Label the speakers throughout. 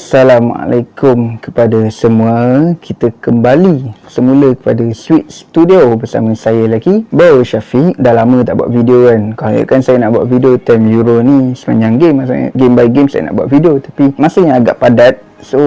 Speaker 1: Assalamualaikum kepada semua. Kita kembali semula kepada Sweet Studio bersama saya lagi, Bo Syafiq. Dah lama tak buat video kan. Kalau kan saya nak buat video time Euro ni sepanjang game, maksudnya game by game saya nak buat video, tapi masanya agak padat. So,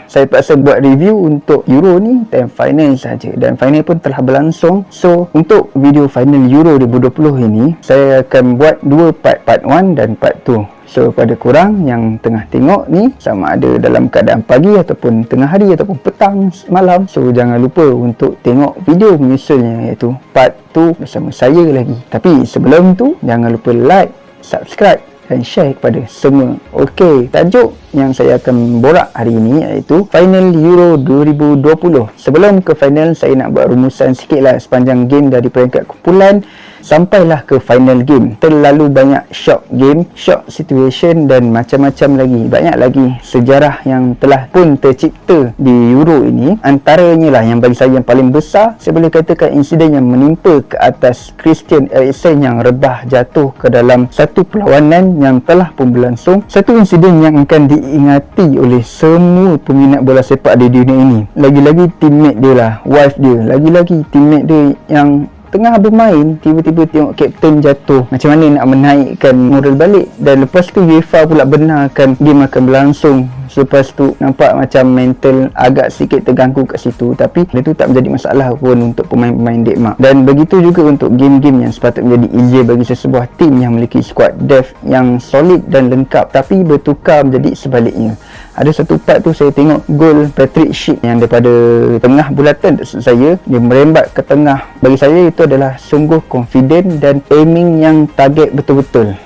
Speaker 1: saya terpaksa buat review untuk Euro ni time final saja, dan final pun telah berlangsung. So, untuk video final Euro 2020 ini, saya akan buat dua part 1 dan part 2. So, pada korang yang tengah tengok ni, sama ada dalam keadaan pagi ataupun tengah hari ataupun petang, malam, so jangan lupa untuk tengok video menyusulnya, iaitu part 2 bersama saya lagi. Tapi sebelum tu, jangan lupa like, subscribe dan share kepada semua. Okey, tajuk yang saya akan borak hari ini iaitu Final Euro 2020. Sebelum ke final, saya nak buat rumusan sikit lah sepanjang game dari peringkat kumpulan sampailah ke final game. Terlalu banyak shock game, shock situation dan macam-macam lagi. Banyak lagi sejarah yang telah pun tercipta di Euro ini. Antaranya lah yang bagi saya yang paling besar, saya boleh katakan insiden yang menimpa ke atas Christian Eriksen yang rebah jatuh ke dalam satu perlawanan yang telah pun berlangsung. Satu insiden yang akan diingati oleh semua peminat bola sepak di dunia ini. Lagi-lagi teammate dia lah, wife dia, lagi-lagi teammate dia yang tengah bermain, tiba-tiba tengok kapten jatuh. Macam mana nak menaikkan moral balik? Dan lepas tu UEFA pula benarkan game akan berlangsung. Lepas tu nampak macam mental agak sikit terganggu kat situ, tapi itu tak menjadi masalah pun untuk pemain-pemain Denmark. Dan begitu juga untuk game-game yang sepatutnya menjadi easy bagi sesebuah tim yang memiliki squad depth yang solid dan lengkap, tapi bertukar menjadi sebaliknya. Ada satu part tu saya tengok gol Patrick Schick yang daripada tengah bulatan saya, dia merembat ke tengah. Bagi saya itu adalah sungguh confident dan aiming yang target betul-betul.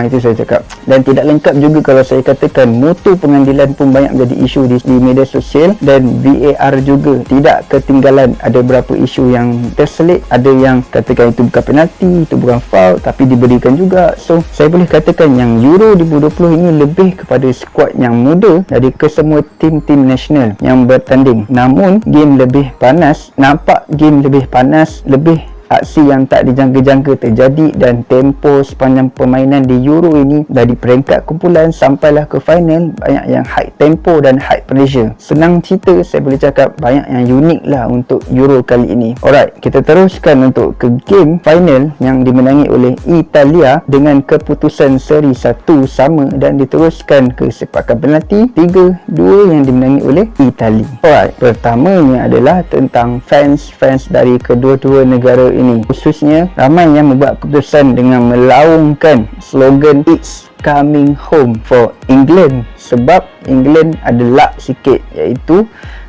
Speaker 1: Itu saya cakap. Dan tidak lengkap juga kalau saya katakan mutu pengambilan pun banyak menjadi isu di media sosial, dan VAR juga tidak ketinggalan. Ada beberapa isu yang terselit, ada yang katakan itu bukan penalti, itu bukan foul, tapi diberikan juga. So, saya boleh katakan yang Euro 2020 ini lebih kepada skuad yang muda dari kesemua tim-tim nasional yang bertanding. Namun, game lebih panas, nampak game lebih panas, lebih aksi yang tak dijangka-jangka terjadi, dan tempo sepanjang permainan di Euro ini dari peringkat kumpulan sampailah ke final banyak yang high tempo dan high pressure. Senang cerita, saya boleh cakap banyak yang unik lah untuk Euro kali ini. Alright, kita teruskan untuk ke game final yang dimenangi oleh Italia dengan keputusan seri 1-1, dan diteruskan ke sepakan penalti 3-2 yang dimenangi oleh Itali. Alright, pertamanya adalah tentang fans dari kedua-dua negara ini. Khususnya ramai yang membuat keputusan dengan melaungkan slogan "It's coming home for England", sebab England ada luck sikit, iaitu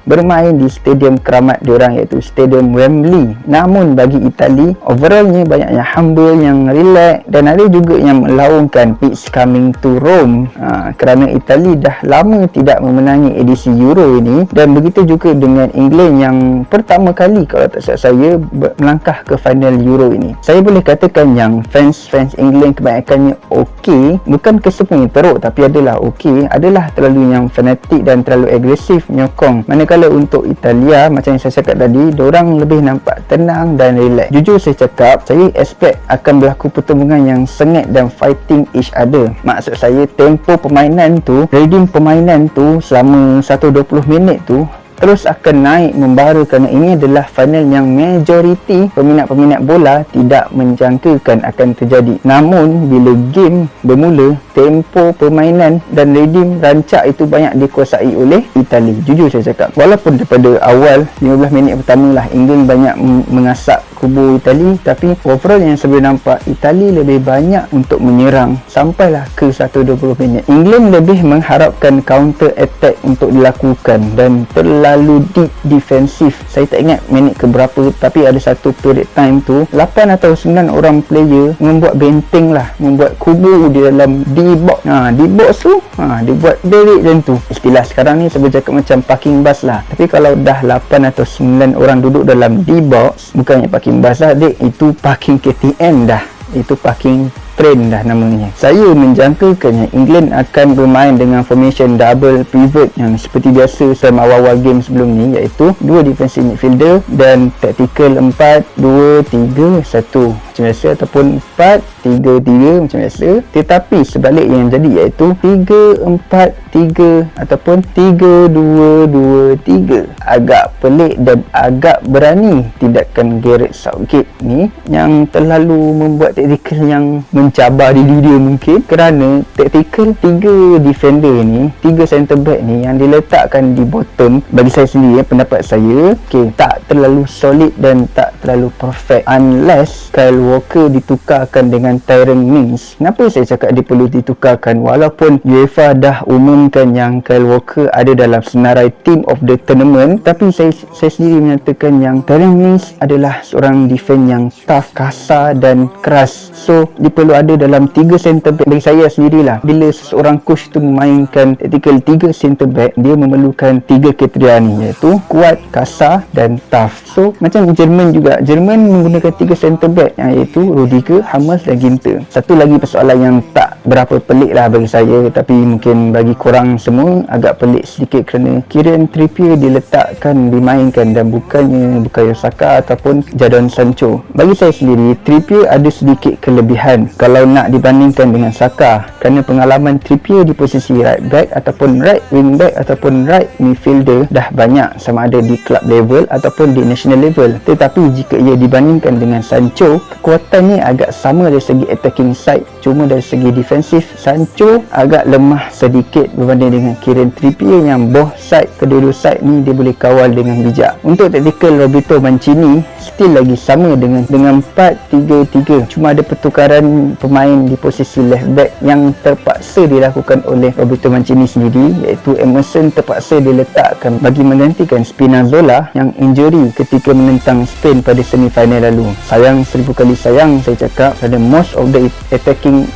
Speaker 1: bermain di stadium keramat diorang, iaitu Stadium Wembley. Namun bagi Itali, overallnya banyak yang humble, yang relax, dan ada juga yang melaungkan "It's coming to Rome", kerana Itali dah lama tidak memenangi edisi Euro ini. Dan begitu juga dengan England yang pertama kali, kalau tak silap saya, melangkah ke final Euro ini. Saya boleh katakan yang fans England kebanyakannya okey, bukan kesemuanya teruk, tapi adalah okey. Adalah terlalu yang fanatik dan terlalu agresif menyokong. Manakala untuk Italia, macam yang saya cakap tadi, diorang lebih nampak tenang dan relax. Jujur saya cakap, saya expect akan berlaku pertembungan yang sengit dan fighting each other. Maksud saya, tempo permainan tu, reading permainan tu selama 1-20 minit tu terus akan naik membara, kerana ini adalah final yang majoriti peminat-peminat bola tidak menjangkakan akan terjadi. Namun bila game bermula, tempo permainan dan reading rancak itu banyak dikuasai oleh Itali. Jujur saya cakap, walaupun daripada awal 15 minit pertama lah England banyak mengasak kubu Itali, tapi overall yang saya boleh nampak, Itali lebih banyak untuk menyerang sampailah ke 1-20 minit. England lebih mengharapkan counter attack untuk dilakukan dan terlalu deep defensif. Saya tak ingat minit ke berapa, tapi ada satu period time tu 8 atau 9 orang player membuat benteng lah, membuat kubu di dalam D-box. D-box tu dibuat beric macam tu. Istilah sekarang ni saya boleh cakap macam parking bus lah, tapi kalau dah 8 atau 9 orang duduk dalam D-box, bukannya parking bus lah dek, itu parking KTM dah. Itu parking train dah namanya. Saya menjangkakan yang England akan bermain dengan formation double pivot yang seperti biasa dalam awal-awal game sebelum ni, iaitu 2 defensive midfielder dan tactical 4-2-3-1 macam biasa, ataupun 4-3-3 macam biasa. Tetapi sebalik yang jadi iaitu 3-4-3 ataupun 3-2-2-3. Agak pelik dan agak berani tindakan Gareth Southgate ni, yang terlalu membuat taktikal yang mencabar diri dia mungkin, kerana taktikal 3 defender ni, 3 centre back ni yang diletakkan di bottom, bagi saya sendiri, pendapat saya, tak terlalu solid dan tak terlalu perfect unless Kyle Walker ditukarkan dengan Tyrone Mings. Kenapa saya cakap dia perlu ditukarkan? Walaupun UEFA dah umumkan yang Kyle Walker ada dalam senarai team of the tournament, tapi saya sendiri menyatakan yang Tyrone Mings adalah seorang defense yang tough, kasar dan keras. So dia perlu ada dalam 3 centre back. Bagi saya sendirilah, bila seseorang coach tu memainkan tactical 3 centre back, dia memerlukan 3 kriteria ni, iaitu kuat, kasar dan tough. So macam Jerman juga, Jerman menggunakan 3 centre back, iaitu Rudiger, Hummels dan Ginter. Satu lagi persoalan yang tak berapa pelik lah bagi saya, tapi mungkin bagi korang semua agak pelik sedikit, kerana Kieran Trippier diletakkan, dimainkan, dan bukannya Bukayo Saka ataupun Jadon Sancho. Bagi saya sendiri, Trippier ada sedikit kelebihan kalau nak dibandingkan dengan Saka, kerana pengalaman Trippier di posisi right back ataupun right wing back ataupun right midfielder dah banyak, sama ada di club level ataupun di national level. Tetapi jika ia dibandingkan dengan Sancho, kekuatannya agak sama dari segi attacking side, cuma dari segi defensif Sancho agak lemah sedikit berbanding dengan Kieran Trippier, yang both side, kedua-dua side ni dia boleh kawal dengan bijak. Untuk tactical Roberto Mancini still lagi sama dengan 4-3-3, cuma ada pertukaran pemain di posisi left back yang terpaksa dilakukan oleh Roberto Mancini sendiri, iaitu Emerson terpaksa diletakkan bagi menggantikan Spinazzola yang injury ketika menentang Spain pada semi-final lalu. Sayang, 1000 kali sayang saya cakap, kerana most of the attacking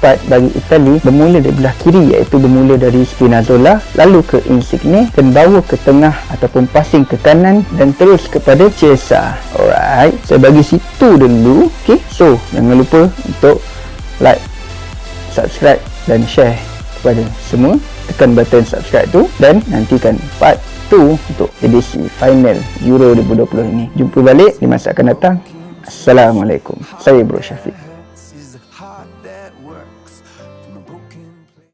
Speaker 1: part bagi Itali bermula dari belah kiri, iaitu bermula dari Spinazzola, lalu ke Insigne, dan bawa ke tengah ataupun passing ke kanan dan terus kepada Chiesa. Alright, saya bagi situ dulu. Okay, so jangan lupa untuk like, subscribe dan share kepada semua. Tekan button subscribe tu dan nantikan part 2 untuk edisi final Euro 2020 ini. Jumpa balik di masa akan datang. Assalamualaikum. Saya Bro Syafiq.